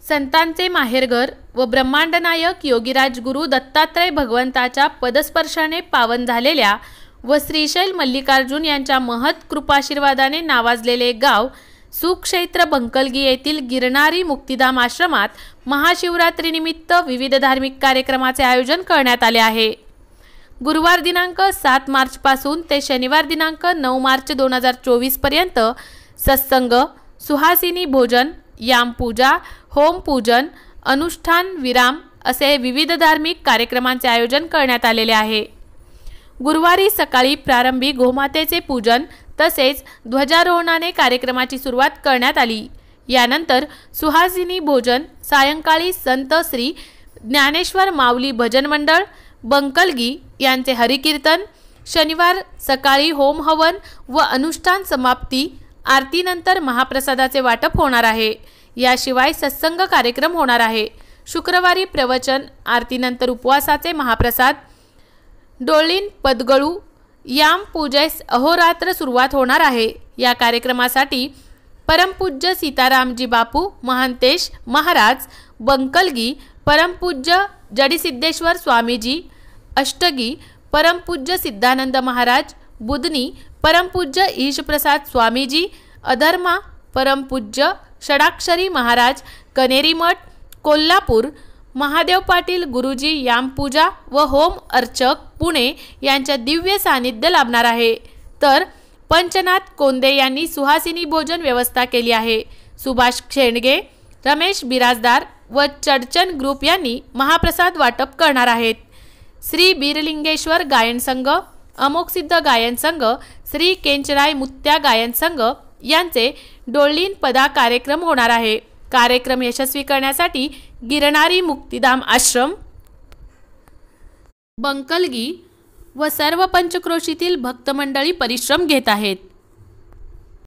संतांचे माहेरघर व ब्रह्मांड नायक योगीराज गुरु दत्तात्रय भगवंताच्या पदस्पर्शाने पावन झालेल्या व श्रीशैल मल्लिकार्जुन यांच्या महत् कृपाशीर्वादाने नावाजलेले गाव सुक्षेत्र बंकलगी येथील गिरणारी मुक्तिधाम आश्रमात महाशिवरात्रीनिमित्त विविध धार्मिक कार्यक्रमाचे आयोजन करण्यात आले आहे। गुरुवार दिनांक 7 मार्च पासून ते शनिवार दिनांक 9 मार्च 2024 पर्यंत सत्संग, सुहासिनी भोजन, यामपूजा, होम पूजन, अनुष्ठान विराम असे विविध धार्मिक कार्यक्रमांचे आयोजन करण्यात आलेले आहे। गुरुवारी सकाळी प्रारंभी गोमातेचे पूजन तसेच ध्वजारोहणाने कार्यक्रमाची सुरुवात करण्यात आली। यानंतर सुहासिनी भोजन, सायंकाळी संत श्री ज्ञानेश्वर माऊली भजन मंडळ बंकलगी यांचे हरिकीर्तन, शनिवार सकाळी होम हवन व अनुष्ठान समाप्ती, आरतीनंतर महाप्रसादाचे वाटप होणार आहे। याशिवाय सत्संग कार्यक्रम होणार आहे। शुक्रवारी प्रवचन, आरतीनंतर उपवासाचे महाप्रसाद, डोळीन पदगळू, याम पूजेस अहोरात्र सुरुवात होणार आहे। या कार्यक्रमासाठी परमपूज्य सीतारामजी बापू महंतेश महाराज बंकलगी, परमपूज्य जडीसिद्धेश्वर स्वामीजी अष्टगी, परमपूज्य सिद्धानंद महाराज बुधनी, परमपूज्य ईशप्रसाद स्वामीजी अधर्मा, परमपूज्य षडाक्षरी महाराज कनेरी मठ कोल्हापूर, महादेव पाटील गुरुजी यामपूजा व होम अर्चक पुणे यांच्या दिव्य सानिध्य लाभणार आहे। तर पंचनाथ कोंदे यांनी सुहासिनी भोजन व्यवस्था केली आहे। सुभाष शेंडगे, रमेश बिराजदार व चडचन ग्रुप यांनी महाप्रसाद वाटप करणार आहेत। श्री बीरलिंगेश्वर गायन संघ, अमोक्षसिद्ध गायन संघ, श्री केंचराय मुत्या गायन संघ यांचे डोळीन पदा कार्यक्रम होणार आहे। कार्यक्रम यशस्वी करण्यासाठी गिरणारी मुक्तिधाम आश्रम बंकलगी व सर्व पंचक्रोशीतील भक्त मंडळी परिश्रम घेत आहेत।